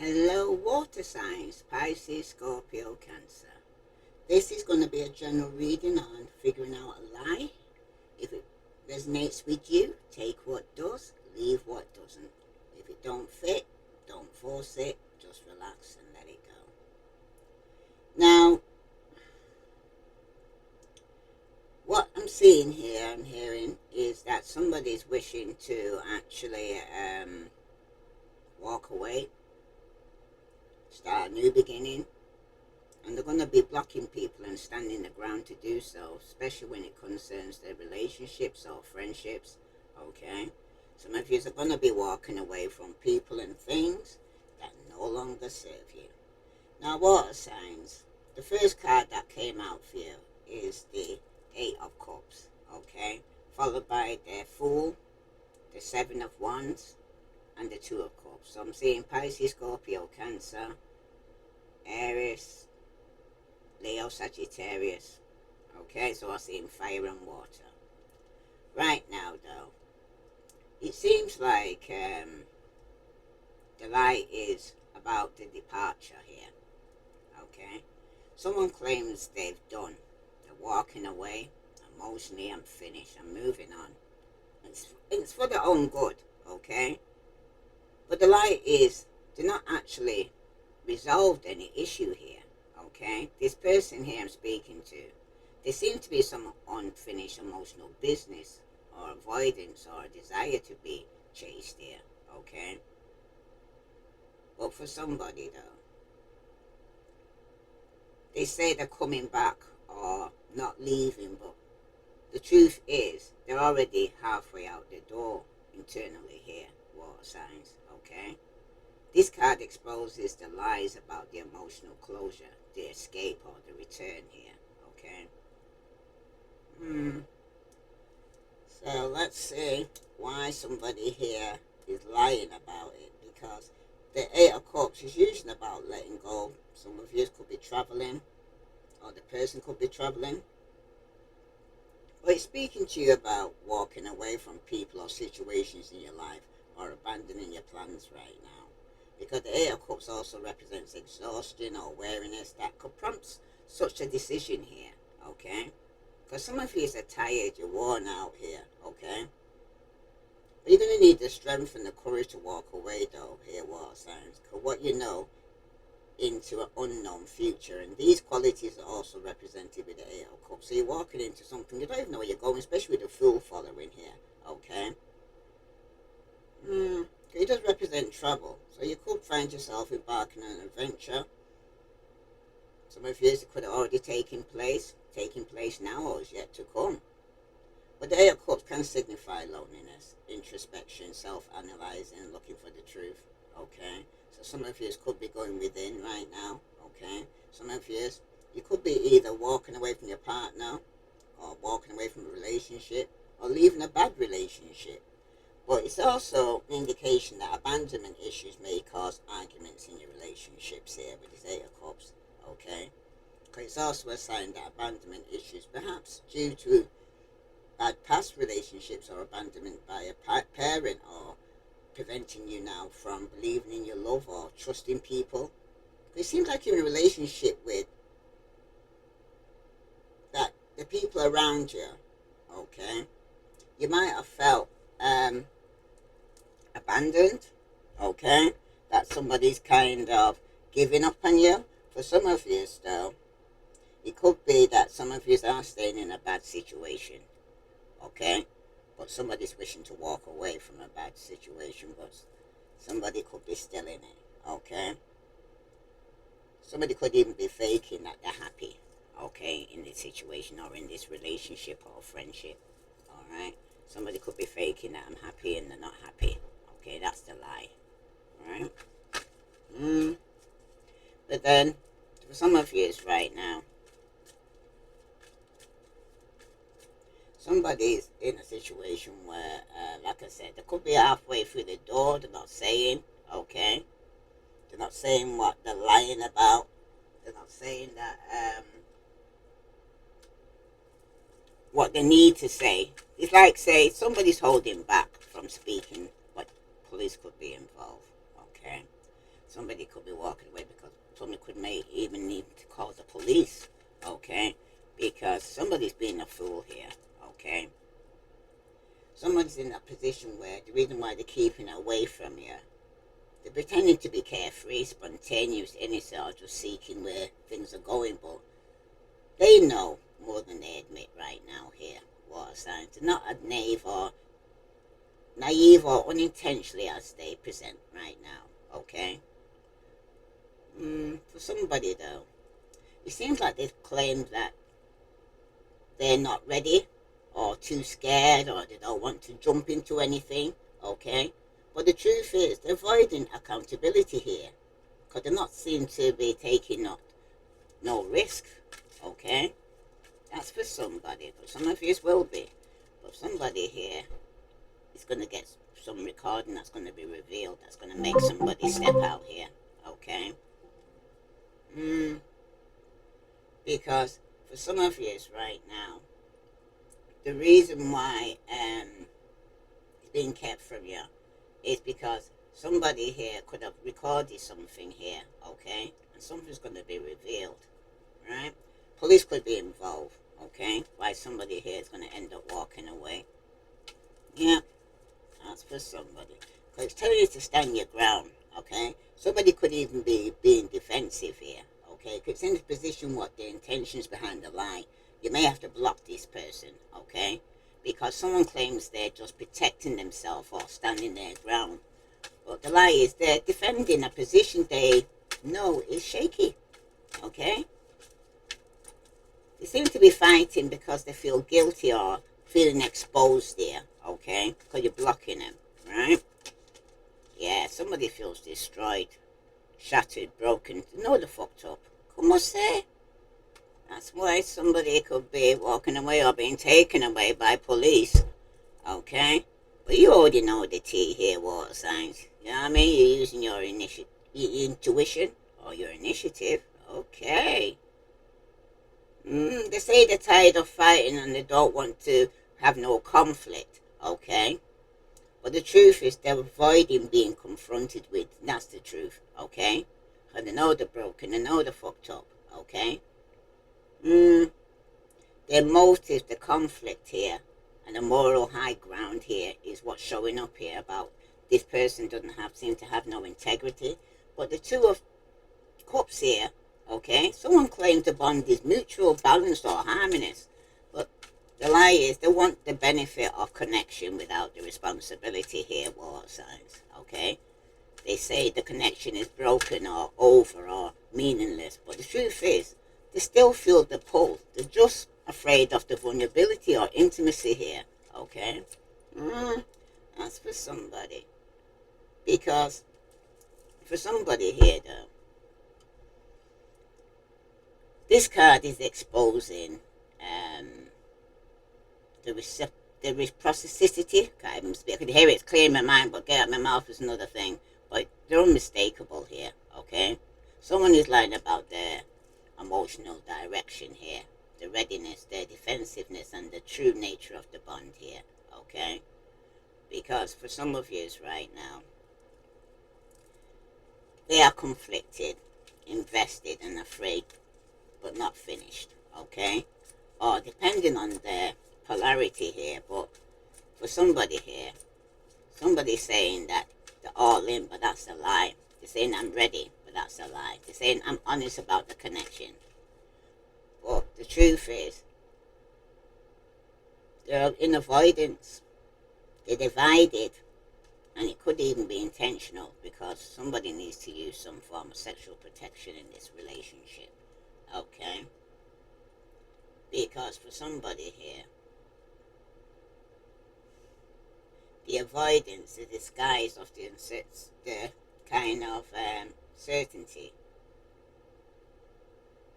Hello, water signs, Pisces, Scorpio, Cancer. This is going to be a general reading on figuring out a lie. If it resonates with you, take what does, leave what doesn't. If it don't fit, don't force it, just relax and let it go. Now, what I'm seeing here and hearing is that somebody's wishing to actually walk away, start a new beginning, and they're going to be blocking people and standing the ground to do so, especially when it concerns their relationships or friendships. Okay, some of you are going to be walking away from people and things that no longer serve you. Now, water signs, the first card that came out for you is the Eight of Cups. Okay, followed by the Fool, the Seven of Wands, and the Two of Cups. So I'm seeing Pisces, Scorpio, Cancer, Aries, Leo, Sagittarius. Okay, so I'm seeing fire and water. Right now, though, it seems like the lie is about the departure here. Okay, someone claims they've done. They're walking away. Emotionally, I'm finished. I'm moving on. It's for their own good. Okay, but the lie is they're not actually resolved any issue here. Okay, this person here I'm speaking to, there seems to be some unfinished emotional business or avoidance or desire to be chased here. Okay, but for somebody though, they say they're coming back or not leaving, but the truth is they're already halfway out the door internally here, water signs. Okay, this card exposes the lies about the emotional closure, the escape, or the return here. Okay. So let's see why somebody here is lying about it. Because the Eight of Cups is usually about letting go. Some of you could be traveling, or the person could be traveling. But it's speaking to you about walking away from people or situations in your life, or abandoning your plans right now. Because the Eight of Cups also represents exhaustion or weariness that could prompt such a decision here. Okay, because some of you are tired, you're worn out here. Okay, but you're going to need the strength and the courage to walk away though here, water signs, because what you know into an unknown future, and these qualities are also represented with the Eight of Cups. So you're walking into something you don't even know where you're going, especially with the Fool following here. Okay. It does represent travel, so you could find yourself embarking on an adventure. Some of you could have already taking place now, or is yet to come. But the Eight of Cups can signify loneliness, introspection, self-analyzing, and looking for the truth. Okay, so some of you could be going within right now. Okay, some of you could be either walking away from your partner, or walking away from a relationship, or leaving a bad relationship. But it's also an indication that abandonment issues may cause arguments in your relationships here with this Eight of Cups. Okay, because it's also a sign that abandonment issues, perhaps due to bad past relationships or abandonment by a parent, or preventing you now from believing in your love or trusting people. It seems like you're in a relationship with that the people around you. Okay, you might have felt abandoned. Okay, that somebody's kind of giving up on you. For some of you, though, it could be that some of you are staying in a bad situation. Okay, but somebody's wishing to walk away from a bad situation, but somebody could be still in it. Okay, somebody could even be faking that they're happy. Okay, in this situation or in this relationship or friendship. All right, somebody could be faking that I'm happy and they're not happy. Okay, that's the lie. All right. But then, for some of you, it's right now. Somebody's in a situation where, like I said, they could be halfway through the door. They're not saying, okay. They're not saying what they're lying about. They're not saying that what they need to say. It's like, say, somebody's holding back from speaking, but police could be involved. Okay. Somebody could be walking away because somebody may even need to call the police, okay? Because somebody's being a fool here, okay? Someone's in a position where the reason why they're keeping away from you, they're pretending to be carefree, spontaneous, innocent, or just seeking where things are going, but they know more than they admit right now here. Water signs. They're not as naive or unintentionally as they present right now, okay? For somebody though, it seems like they've claimed that they're not ready or too scared or they don't want to jump into anything, okay? But the truth is they're avoiding accountability here because they're not seen to be taking no risk, okay? That's for somebody, but some of you will be. But somebody here is going to get some recording that's going to be revealed, that's going to make somebody step out here, okay? Because for some of you right now, the reason why it's being kept from you is because somebody here could have recorded something here, okay? And something's going to be revealed, right? Police could be involved, okay? Why somebody here is going to end up walking away. Yeah, that's for somebody. Because it's telling you to stand your ground, okay? Somebody could even be being defensive here, okay? Because it's in the position what the intentions behind the lie. You may have to block this person, okay? Because someone claims they're just protecting themselves or standing their ground. But the lie is they're defending a position they know is shaky, okay? They seem to be fighting because they feel guilty or feeling exposed there, okay? Because you're blocking them, right? Yeah, somebody feels destroyed, shattered, broken. No, they're fucked up. Como say? That's why somebody could be walking away or being taken away by police, okay? But you already know the T here, water signs. You know what I mean? You're using your intuition or your initiative, okay? They say they're tired of fighting and they don't want to have no conflict, okay? But the truth is they're avoiding being confronted with. That's the truth, okay? And they know they're broken, they know they're fucked up, okay? Their motive, the conflict here, and the moral high ground here is what's showing up here about this person doesn't seem to have no integrity. But the Two of Cups here, okay, someone claims the bond is mutual, balanced, or harmonious. But the lie is they want the benefit of connection without the responsibility here, water signs, okay? They say the connection is broken or over or meaningless. But the truth is, they still feel the pull. They're just afraid of the vulnerability or intimacy here, okay? That's for somebody. Because for somebody here, though, this card is exposing the reciprocity. I can hear it, it's clear in my mind, but get out my mouth is another thing. But they're unmistakable here, okay? Someone is lying about their emotional direction here, the readiness, their defensiveness, and the true nature of the bond here, okay? Because for some of you right now, they are conflicted, invested, and afraid, but not finished, okay? Or depending on their polarity here, but for somebody here, somebody's saying that they're all in, but that's a lie. They're saying I'm ready, but that's a lie. They're saying I'm honest about the connection. But the truth is, they're in avoidance. They're divided. And it could even be intentional because somebody needs to use some form of sexual protection in this relationship. Okay? Because for somebody here, the avoidance, the disguise of the kind of certainty.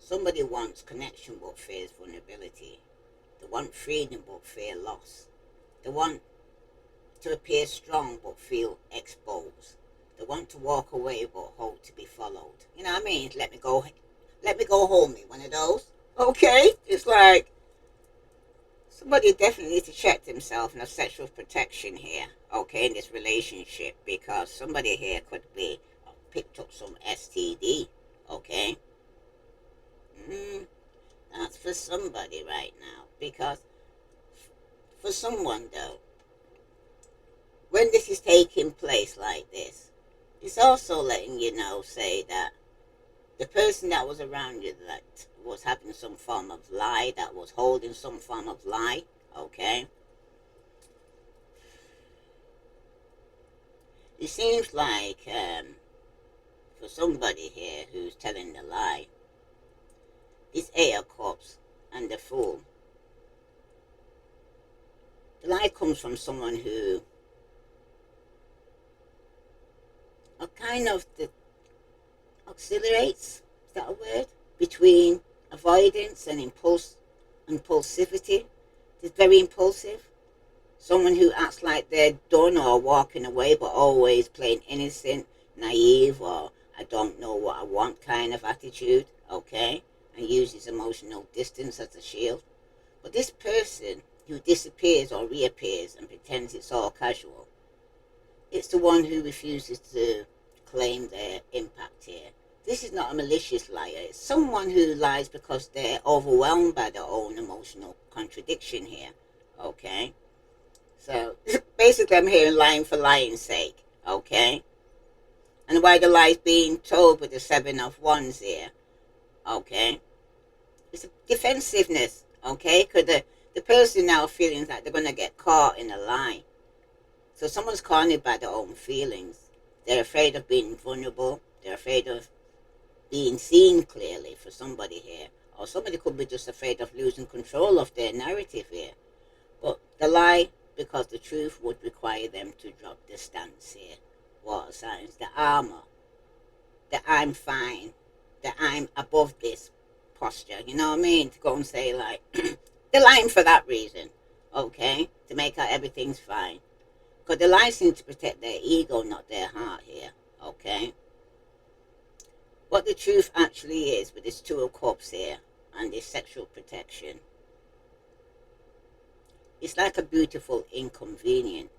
Somebody wants connection but fears vulnerability. They want freedom but fear loss. They want to appear strong but feel exposed. They want to walk away but hope to be followed. You know what I mean? Let me go home, me one of those. Okay? It's like somebody definitely needs to check themselves and have sexual protection here, okay, in this relationship, because somebody here could be picked up some STD. Okay? Mm, that's for somebody right now. Because for someone, though, when this is taking place like this, it's also letting you know, say that the person that was around you that was having some form of lie, that was holding some form of lie, okay? It seems like for somebody here who's telling the lie, this Eight of Cups and the Fool, the lie comes from someone who are kind of the accelerates, is that a word? Between avoidance and impulsivity. It's very impulsive. Someone who acts like they're done or walking away, but always playing innocent, naive, or I don't know what I want kind of attitude, okay? And uses emotional distance as a shield. But this person who disappears or reappears and pretends it's all casual, it's the one who refuses to claim their impact here. This is not a malicious liar. It's someone who lies because they're overwhelmed by their own emotional contradiction here, okay? So basically, I'm hearing lying for lying's sake, okay? And why the lie's being told with the Seven of Wands here, okay? It's a defensiveness, okay? Because the person now feeling that they're going to get caught in a lie. So someone's cornered by their own feelings. They're afraid of being vulnerable. They're afraid of being seen clearly for somebody here. Or somebody could be just afraid of losing control of their narrative here. But the lie, because the truth would require them to drop the stance here. Water signs, the armor, that I'm fine, that I'm above this posture. You know what I mean? To go and say, like, they're lying for that reason, okay? To make out everything's fine. Because they're lying to protect their ego, not their heart here, okay? What the truth actually is with this Two of Cups here and this sexual protection, it's like a beautiful inconvenience,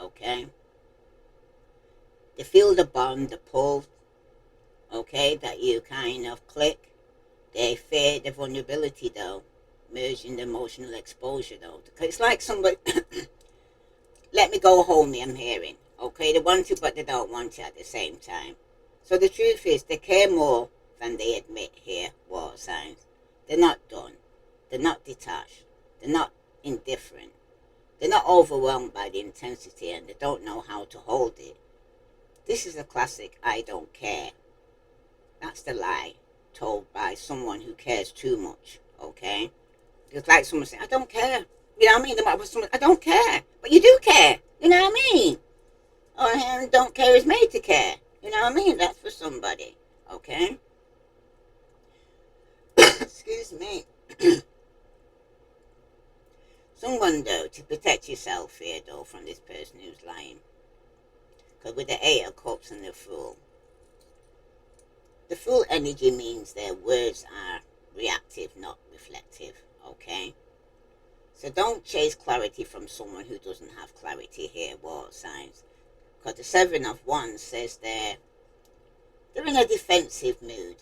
okay? They feel the bond, the pull, okay, that you kind of click. They fear the vulnerability, though, merging the emotional exposure, though. It's like somebody, let me go home, I'm hearing, okay? They want to, but they don't want to at the same time. So the truth is, they care more than they admit here, water signs. They're not done. They're not detached. They're not indifferent. They're not overwhelmed by the intensity, and they don't know how to hold it. This is a classic I don't care. That's the lie told by someone who cares too much, okay? It's like someone saying, I don't care. You know what I mean? There might be someone, I don't care. But you do care. You know what I mean? Or don't care is made to care. You know what I mean? That's for somebody, okay? Excuse me. Someone, though, to protect yourself here, though, from this person who's lying. Because with the Eight of Cups and the Fool energy means their words are reactive, not reflective, okay? So don't chase clarity from someone who doesn't have clarity here, water signs. Because the Seven of Wands says they're in a defensive mood.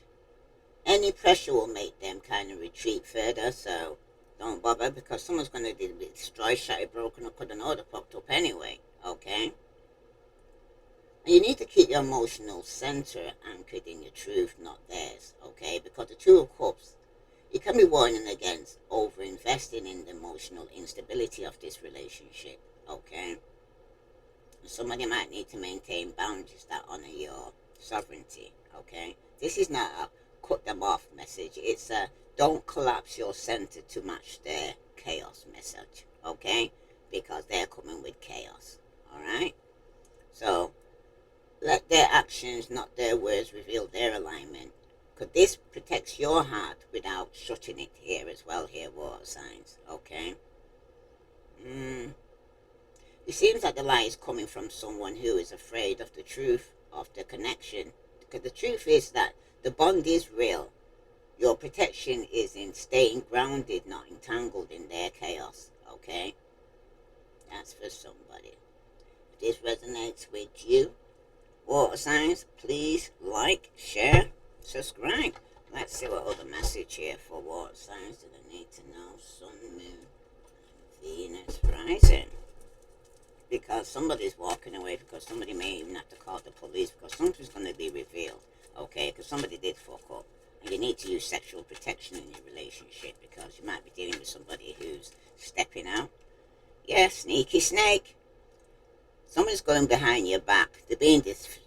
Any pressure will make them kind of retreat further, so don't bother, because someone's going to be destroyed, shattered, broken, or could an order popped up anyway, okay? And you need to keep your emotional center anchored in your truth, not theirs, okay? Because the Two of Cups, you can be warning against over-investing in the emotional instability of this relationship, okay? And somebody might need to maintain boundaries that honor your sovereignty, okay? This is not a cut them off message. It's a don't collapse your center to match their chaos message, okay? Because they're coming with chaos, all right? So let their actions, not their words, reveal their alignment. Because this protects your heart without shutting it here as well, here, water signs, okay? It seems like the lie is coming from someone who is afraid of the truth of the connection. Because the truth is that the bond is real. Your protection is in staying grounded, not entangled in their chaos, okay? That's for somebody. If this resonates with you, Water signs, please like, share, subscribe. Let's see what other message here for water signs do they need to know. Sun, moon, Venus rising. Because somebody's walking away, because somebody may even have to call the police, because something's going to be revealed, okay? Because somebody did fuck up. And you need to use sexual protection in your relationship, because you might be dealing with somebody who's stepping out. Yeah, sneaky snake. Someone's going behind your back. They're being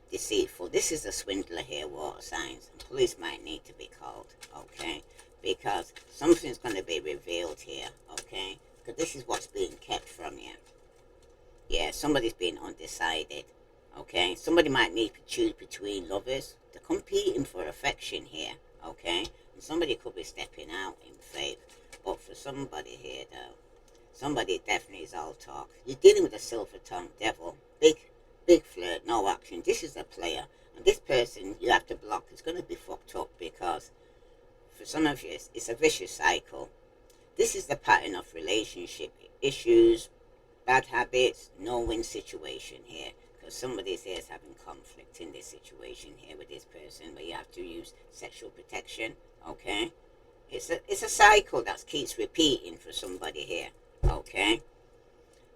deceitful. This is a swindler here, water signs. And police might need to be called, okay? Because something's going to be revealed here, okay? Because this is what's being kept from you. Yeah, somebody's being undecided, okay? Somebody might need to choose between lovers. They're competing for affection here, okay? And somebody could be stepping out in faith. But for somebody here, though, somebody definitely is all talk. You're dealing with a silver-tongued devil. Big flirt, no action. This is a player. And this person you have to block is going to be fucked up, because for some of you, it's a vicious cycle. This is the pattern of relationship issues, bad habits, no-win situation here. Because somebody here is having conflict in this situation here with this person, where you have to use sexual protection, okay? It's a cycle that keeps repeating for somebody here, okay?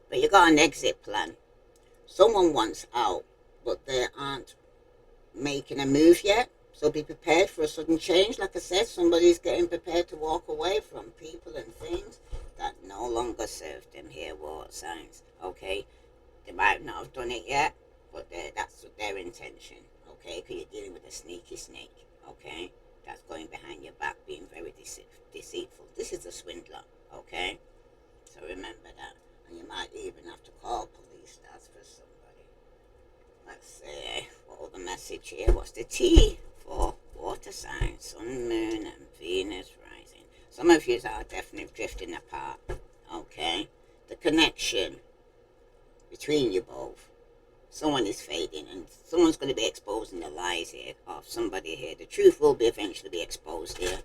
But you got an exit plan. Someone wants out, but they aren't making a move yet. So be prepared for a sudden change. Like I said, somebody's getting prepared to walk away from people and things that no longer serve them here, water signs, okay? They might not have done it yet, but that's their intention, okay? Because you're dealing with a sneaky snake, okay? That's going behind your back, being very deceitful. This is a swindler, okay? So remember that. And you might even have to call police. That's for somebody. Let's see. What other message here? What's the T for water signs? Sun, moon, and Venus rising. Some of you are definitely drifting apart, okay? The connection between you both. Someone is fading, and someone's going to be exposing the lies here of somebody here. The truth will be eventually be exposed here,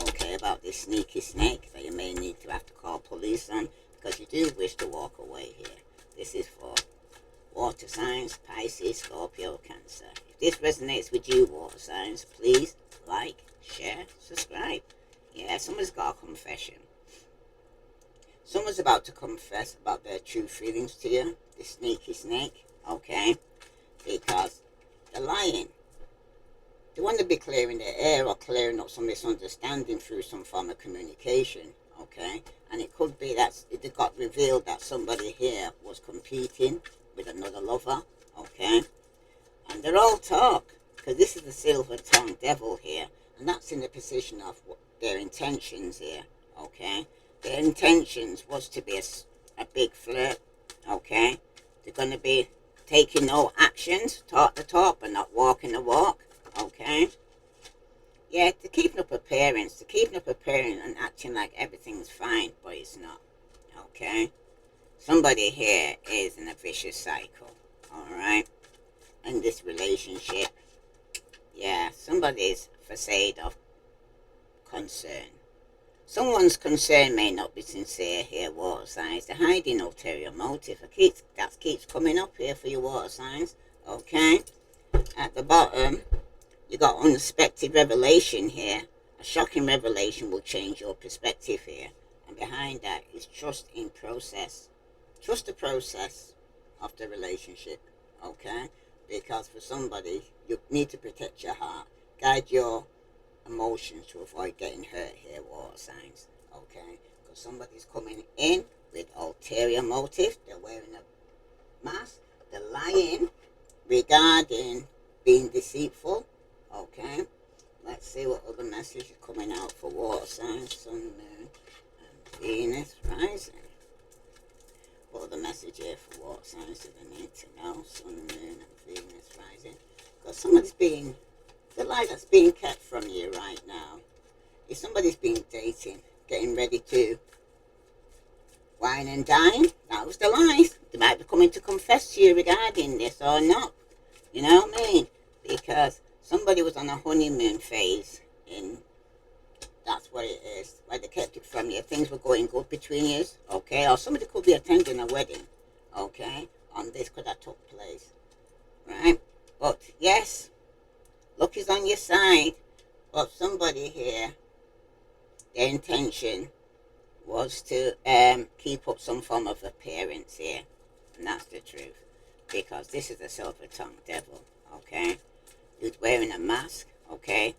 okay, about this sneaky snake that you may need to have to call police on, because you do wish to walk away here. This is for water signs, Pisces, Scorpio, Cancer. If this resonates with you, water signs, please like, share, subscribe. Yeah, someone's got a confession. Someone's about to confess about their true feelings to you, the sneaky snake, okay? Because they're lying. They want to be clearing the air or clearing up some misunderstanding through some form of communication, okay? And it could be that it got revealed that somebody here was competing with another lover, okay? And they're all talk, because this is the silver-tongued devil here, and that's in the position of their intentions here, okay? Their intentions was to be a big flirt, okay? They're going to be taking no actions, talk the talk, but not walking the walk, okay? Yeah, they're keeping up appearance. They're keeping up appearance and acting like everything's fine, but it's not, okay? Somebody here is in a vicious cycle, all right? In this relationship, yeah, somebody's facade of concern. Someone's concern may not be sincere here, water signs. They're hiding ulterior motive. That keeps coming up here for your water signs, okay? At the bottom, you got unexpected revelation here. A shocking revelation will change your perspective here. And behind that is trust in process. Trust the process of the relationship, okay? Because for somebody, you need to protect your heart. Guide your emotions to avoid getting hurt here, water signs, okay? Because somebody's coming in with ulterior motive. They're wearing a mask. They're lying regarding being deceitful, okay? Let's see what other message is coming out for water signs, Sun, Moon, and Venus rising. What other message here for water signs do they need to know? Sun, Moon, and Venus rising. Because somebody's being, the lie that's being kept from you right now is somebody's been dating, getting ready to wine and dine. That was the lies. They might be coming to confess to you regarding this or not. You know what I mean? Because somebody was on a honeymoon phase, and that's what it is. Why they kept it from you. Things were going good between you, okay? Or somebody could be attending a wedding, okay? On this could have took place, right? But yes, luck is on your side. But somebody here, their intention was to keep up some form of appearance here. And that's the truth. Because this is a silver-tongued devil, okay? Who's wearing a mask, okay?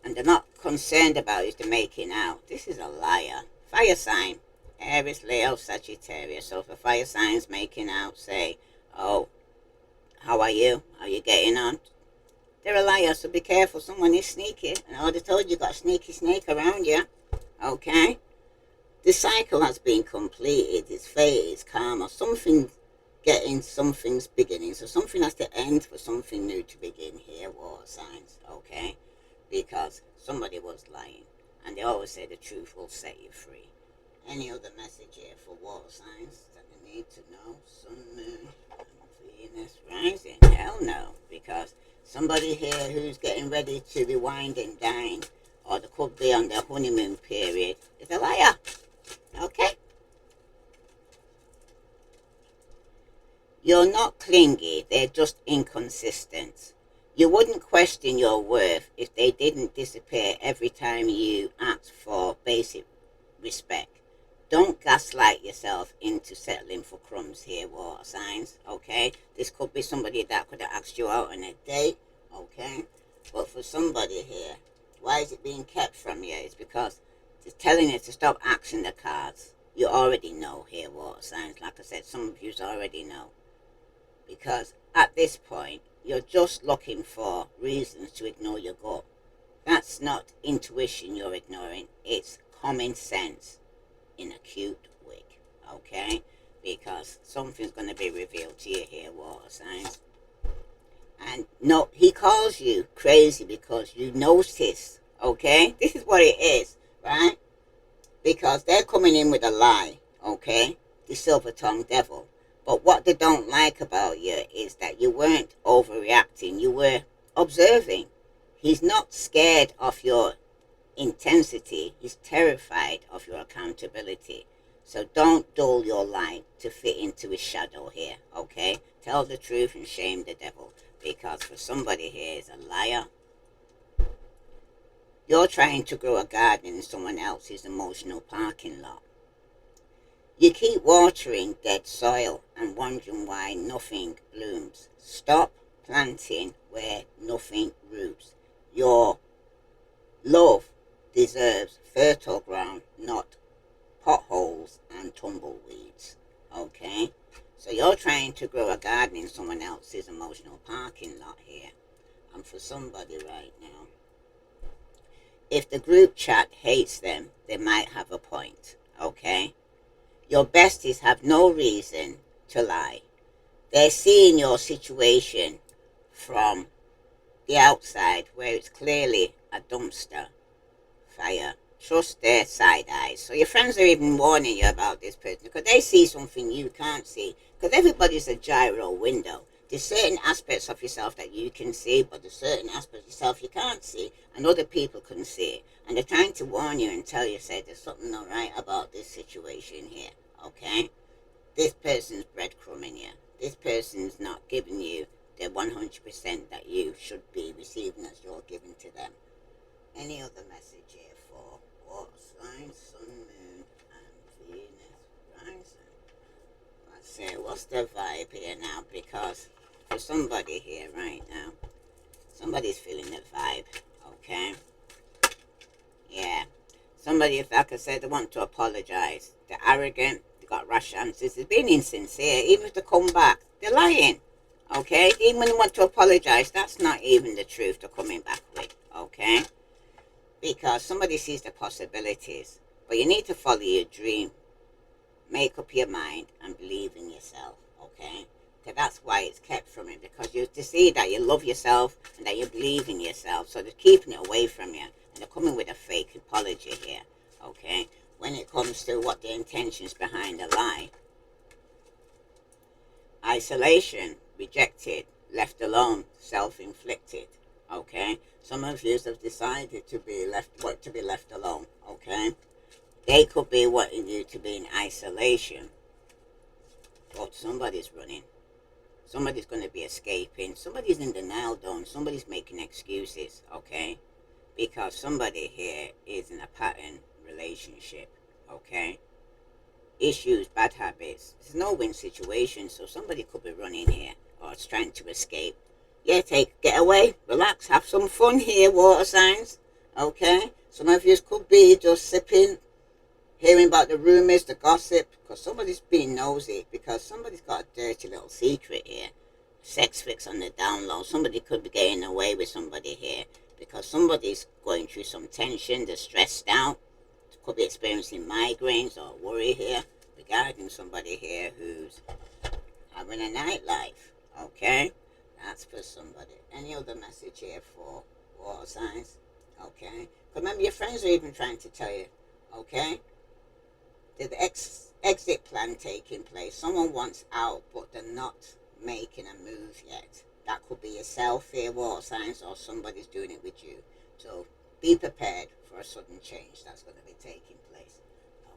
And they're not concerned about who's the making out. This is a liar. Fire sign. Aries, Leo, Sagittarius. So if a fire sign's making out, say, oh, how are you? How are you getting on? They're a liar, so be careful. Someone is sneaky. And I already told you, got a sneaky snake around you. Okay? The cycle has been completed. It's fate, it's karma. Something getting, something's beginning. So something has to end for something new to begin here, water signs. Okay? Because somebody was lying. And they always say the truth will set you free. Any other message here for water signs that they need to know? Sun, Moon, and Venus rising? Hell no. Because somebody here who's getting ready to be wined and dined, or they could be on their honeymoon period, is a liar. Okay? You're not clingy, they're just inconsistent. You wouldn't question your worth if they didn't disappear every time you asked for basic respect. Don't gaslight yourself into settling for crumbs here, water signs, okay? This could be somebody that could have asked you out on a date, okay? But for somebody here, why is it being kept from you? It's because it's telling you to stop acting the cards. You already know here, water signs. Like I said, some of you already know. Because at this point, you're just looking for reasons to ignore your gut. That's not intuition you're ignoring. It's common sense in a cute wig, okay? Because something's going to be revealed to you here, water signs. And no, he calls you crazy because you notice, okay? This is what it is, right? Because they're coming in with a lie, okay? The silver-tongued devil. But what they don't like about you is that you weren't overreacting. You were observing. He's not scared of your intensity. He's terrified of your accountability. So don't dull your light to fit into his shadow here, okay? Tell the truth and shame the devil. Because for somebody here is a liar. You're trying to grow a garden in someone else's emotional parking lot. You keep watering dead soil and wondering why nothing blooms. Stop planting where nothing roots. Your love deserves fertile ground, not potholes and tumbleweeds. Okay? So you're trying to grow a garden in someone else's emotional parking lot here. And for somebody right now, if the group chat hates them, they might have a point. Okay? Your besties have no reason to lie. They're seeing your situation from the outside where it's clearly a dumpster fire. Trust their side eyes. So your friends are even warning you about this person because they see something you can't see. Because everybody's a gyro window. There's certain aspects of yourself that you can see, but there's certain aspects of yourself you can't see, and other people can see it. And they're trying to warn you and tell you, say, there's something not right about this situation here, okay? This person's breadcrumbing you. This person's not giving you the 100% that you should be receiving as you're giving to them. Any other message here for water signs, sun, moon, and Venus rising? Let's see, what's the vibe here now? Because for somebody here right now, somebody's feeling the vibe, okay? Yeah. Somebody, like I said, they want to apologize. They're arrogant, they got rash answers, they're being insincere. Even if they come back, they're lying, okay? Even when they want to apologize, that's not even the truth they're coming back with, okay? Because somebody sees the possibilities, but you need to follow your dream. Make up your mind and believe in yourself, okay? Because that's why it's kept from you, because you to see that you love yourself and that you believe in yourself, so they're keeping it away from you, and they're coming with a fake apology here, okay? When it comes to what the intentions behind the lie. Isolation, rejected, left alone, self-inflicted, okay? Some of you have decided to be left alone, okay? They could be wanting you to be in isolation, but somebody's running. Somebody's going to be escaping. Somebody's in denial, though. Somebody's making excuses, okay? Because somebody here is in a pattern relationship, okay? Issues, bad habits. It's no win situation, so somebody could be running here or it's trying to escape. Yeah, get away, relax, have some fun here, water signs, okay? Some of you could be just sipping, hearing about the rumors, the gossip, because somebody's being nosy, because somebody's got a dirty little secret here. Sex fix on the down low. Somebody could be getting away with somebody here because somebody's going through some tension, they're stressed out, could be experiencing migraines or worry here regarding somebody here who's having a nightlife. Okay? That's for somebody. Any other message here for water signs? Okay? Remember, your friends are even trying to tell you, okay? There's exit plan taking place. Someone wants out, but they're not making a move yet. That could be yourself here, water signs, or somebody's doing it with you. So be prepared for a sudden change that's going to be taking place.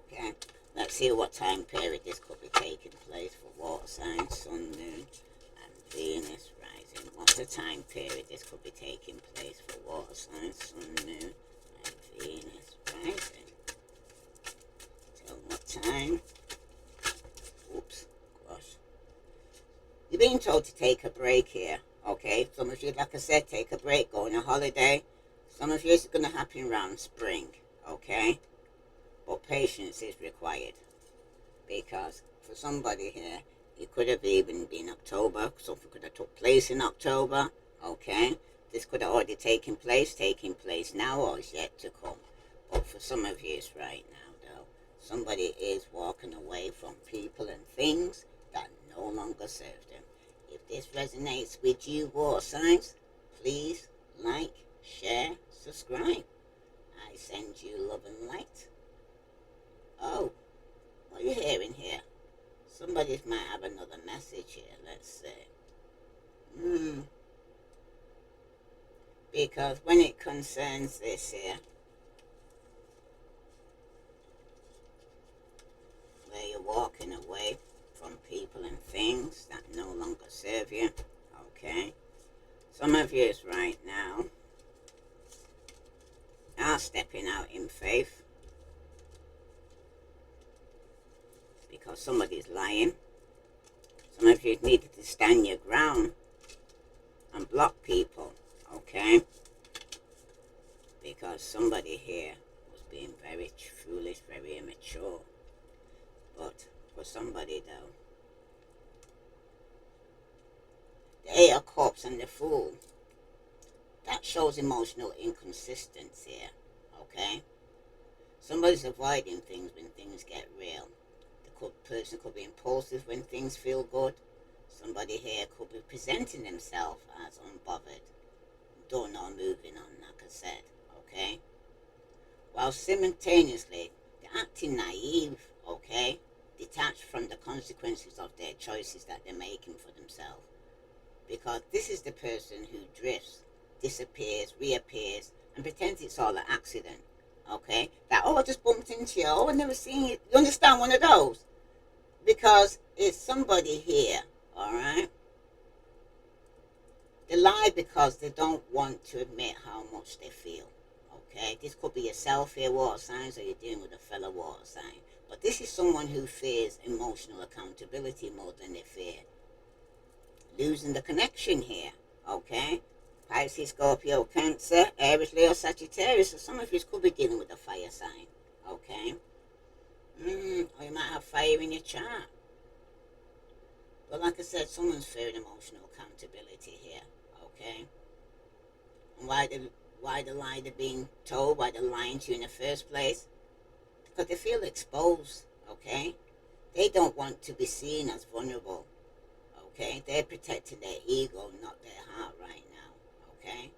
Okay? Let's see what time period this could be taking place for water signs, sun, moon, and Venus rising. What's the time period this could be taking place for water signs, sun, moon, and Venus rising? Till what time? Oops, gosh. You're being told to take a break here, okay? Some of you, like I said, take a break, go on a holiday. Some of you, it's going to happen around spring, okay? But patience is required because for somebody here, it could have even been October. Something could have took place in October, okay? This could have already taken place now, or is yet to come. But for some of you, it's right now, though. Somebody is walking away from people and things that no longer serve them. If this resonates with you, water signs, please like, share, subscribe. I send you love and light. Oh, what are you hearing here? Somebody might have another message here. Let's see. Because when it concerns this here, where you're walking away from people and things that no longer serve you, okay? Some of you right now are stepping out in faith because somebody's lying. Some of you needed to stand your ground and block people, okay? Because somebody here was being very foolish, very immature. But for somebody though, the Eight of Cups and the Fool, that shows emotional inconsistency here, okay? Somebody's avoiding things when things get real. The person could be impulsive when things feel good. Somebody here could be presenting themselves as unbothered, don't know, moving on, like I said, okay? While simultaneously, they're acting naive, okay? Detached from the consequences of their choices that they're making for themselves. Because this is the person who drifts, disappears, reappears, and pretends it's all an accident, okay? That, oh, I just bumped into you, oh, I've never seen you. You understand, one of those? Because it's somebody here, all right? They lie because they don't want to admit how much they feel, okay? This could be yourself here, water signs, or you're dealing with a fellow water sign. But this is someone who fears emotional accountability more than they fear losing the connection here, okay? Pisces, Scorpio, Cancer, Aries, Leo, Sagittarius. So some of you could be dealing with a fire sign, okay? Or you might have fire in your chart. But like I said, someone's fearing emotional accountability here, okay? And why the lie they're being told, why they're lying to you in the first place? Because they feel exposed, okay? They don't want to be seen as vulnerable, okay? They're protecting their ego, not their heart right now, okay?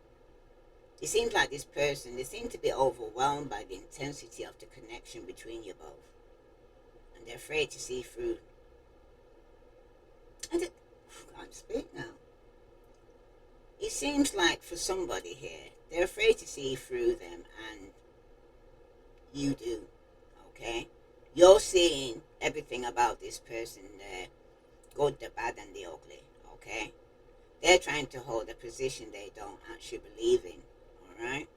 It seems like this person, they seem to be overwhelmed by the intensity of the connection between you both. And they're afraid to see through. I can't speak now. It seems like for somebody here, they're afraid to see through them, and you do, okay? You're seeing everything about this person, the good, the bad, and the ugly, okay? They're trying to hold a position they don't actually believe in, all right?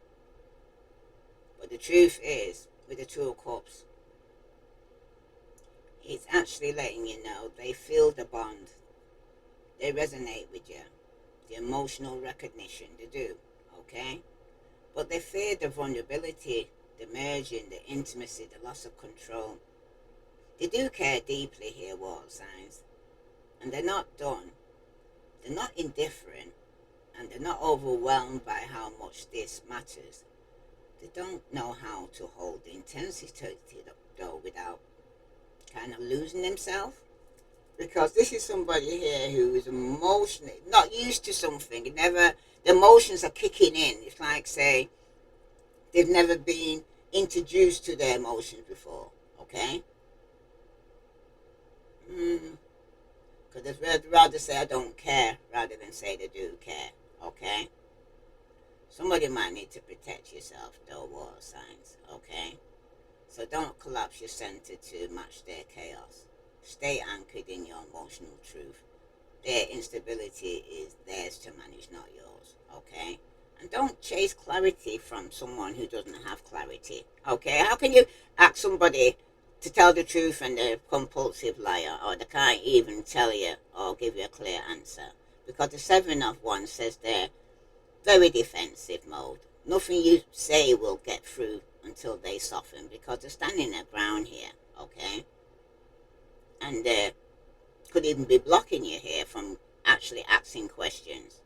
But the truth is, with the Two of Cups, it's actually letting you know they feel the bond. They resonate with you. The emotional recognition, they do, okay? But they fear the vulnerability, the merging, the intimacy, the loss of control. They do care deeply here, water signs. And they're not done. They're not indifferent. And they're not overwhelmed by how much this matters. They don't know how to hold the intensity though without kind of losing themselves. Because this is somebody here who is emotionally not used to something. The emotions are kicking in. It's like, say, they've never been introduced to their emotions before, okay? Because they'd rather say I don't care rather than say they do care, okay? Somebody might need to protect yourself, though, water signs, okay? So don't collapse your center to match their chaos. Stay anchored in your emotional truth. Their instability is theirs to manage, not yours, okay? And don't chase clarity from someone who doesn't have clarity, okay? How can you ask somebody to tell the truth and they're a compulsive liar, or they can't even tell you or give you a clear answer? Because the Seven of Wands says they're very defensive mode. Nothing you say will get through until they soften, because they're standing their ground here, okay? And they could even be blocking you here from actually asking questions.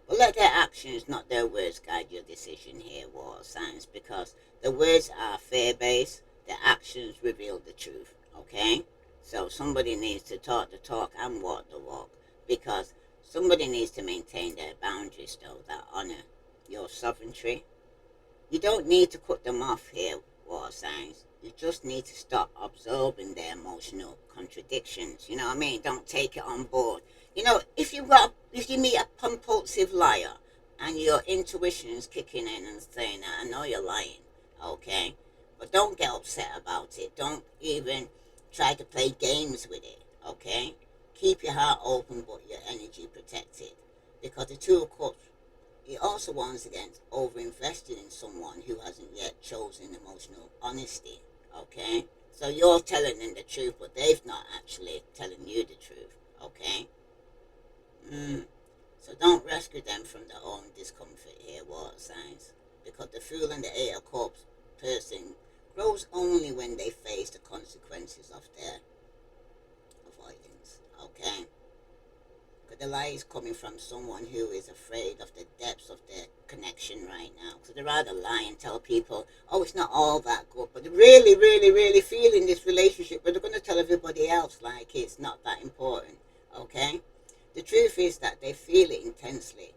But let their actions, not their words, guide your decision here, water signs, because the words are fear-based, the actions reveal the truth, okay? So somebody needs to talk the talk and walk the walk, because somebody needs to maintain their boundaries, though, that honor your sovereignty. You don't need to cut them off here, water signs. You just need to stop absorbing their emotional contradictions. You know what I mean? Don't take it on board. You know, if you meet a compulsive liar and your intuition is kicking in and saying, I know you're lying, okay? But don't get upset about it. Don't even try to play games with it, okay? Keep your heart open but your energy protected. Because the Two of Cups, it also warns against over-investing in someone who hasn't yet chosen emotional honesty, okay? So you're telling them the truth, but they've not actually telling you the truth, okay? So don't rescue them from their own discomfort here, water signs. Because the Fool and the Eight of Cups person grows only when they face the consequences of their avoidance, okay? The lie is coming from someone who is afraid of the depths of their connection right now. So they rather lie and tell people, oh, it's not all that good. But they're really, really, really feeling this relationship. But they're going to tell everybody else like it's not that important. Okay? The truth is that they feel it intensely.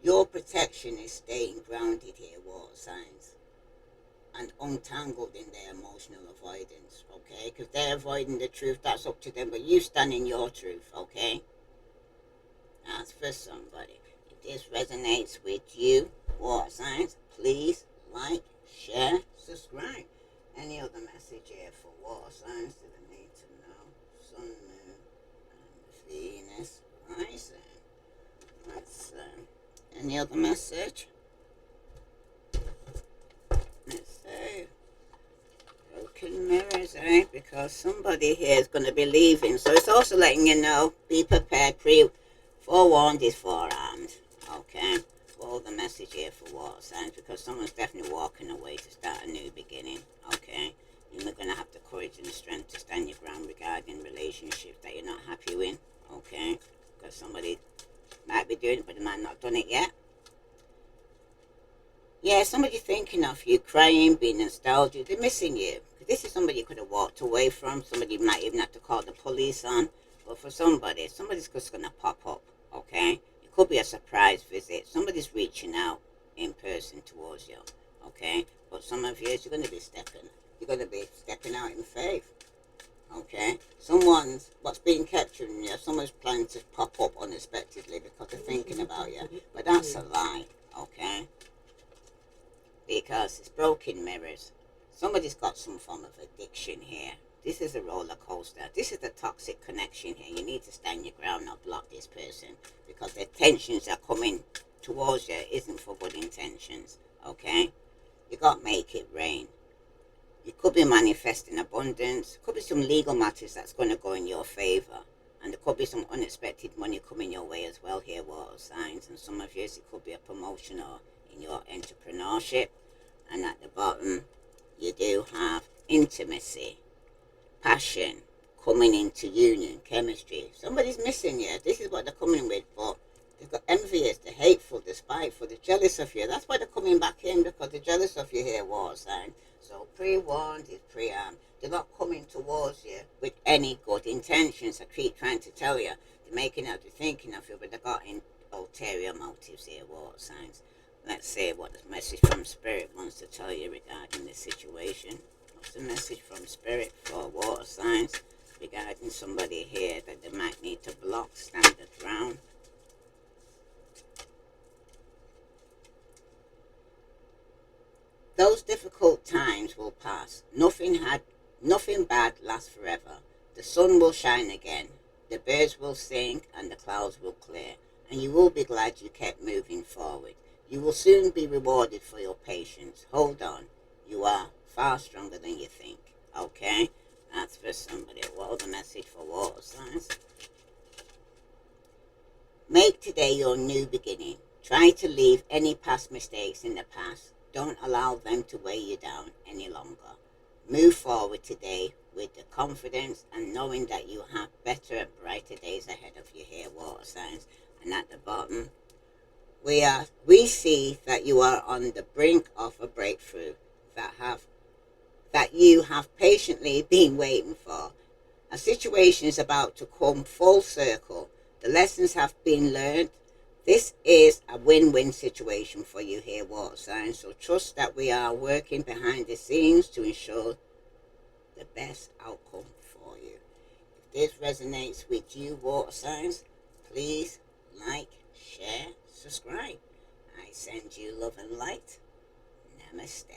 Your protection is staying grounded here, water signs. And untangled in their emotional avoidance. Okay? Because they're avoiding the truth. That's up to them. But you stand in your truth. Okay? That's for somebody. If this resonates with you, water signs, please like, share, subscribe. Any other message here for water signs that I need to know? Sun, Moon, and Venus rising. Let's any other message? Let's see. Broken mirrors, eh? Because somebody here is going to be leaving. So it's also letting you know, be prepared, forewarned is forearmed, okay? Follow the message here for water signs, because someone's definitely walking away to start a new beginning, okay? And you're going to have the courage and the strength to stand your ground regarding relationships that you're not happy with, okay? Because somebody might be doing it, but they might not have done it yet. Yeah, somebody thinking of you, crying, being nostalgic, they're missing you. This is somebody you could have walked away from. Somebody you might even have to call the police on. But for somebody's just going to pop up, okay? It could be a surprise visit. Somebody's reaching out in person towards you, okay? But some of you, you're going to be stepping out in faith, okay? What's being capturing you, someone's planning to pop up unexpectedly because they're thinking about you. But that's a lie, okay? Because it's broken mirrors. Somebody's got some form of addiction here, This is a roller coaster. This is a toxic connection here. You need to stand your ground, not block this person, because the tensions are coming towards you isn't for good intentions. Okay, you got to make it rain. You could be manifesting abundance. Could be some legal matters that's going to go in your favor. And there could be some unexpected money coming your way as well here, water signs. And some of you, it could be a promotion or in your entrepreneurship. And at the bottom, you do have intimacy, passion, coming into union, chemistry. Somebody's missing you. This is what they're coming with, but they've got envious, the hateful, the spiteful, the jealous of you. That's why they're coming back in, because they're jealous of you here, water sign. So pre-warned is pre-armed. They're not coming towards you with any good intentions. I keep trying to tell you. They're making out, they're thinking of you, but they've got ulterior motives here, water signs. Let's see what the message from Spirit wants to tell you regarding this situation. What's the message from Spirit for water signs regarding somebody here that they might need to block, stand their ground? Those difficult times will pass. Nothing bad lasts forever. The sun will shine again. The birds will sing and the clouds will clear. And you will be glad you kept moving forward. You will soon be rewarded for your patience. Hold on. You are far stronger than you think. Okay? That's for somebody. What the message for water signs? Make today your new beginning. Try to leave any past mistakes in the past. Don't allow them to weigh you down any longer. Move forward today with the confidence and knowing that you have better and brighter days ahead of you here, water signs. And at the bottom, we see that you are on the brink of a breakthrough that you have patiently been waiting for. A situation is about to come full circle. The lessons have been learned. This is a win-win situation for you here, water signs. So trust that we are working behind the scenes to ensure the best outcome for you. If this resonates with you, water signs, please like, share, subscribe. I send you love and light. Namaste.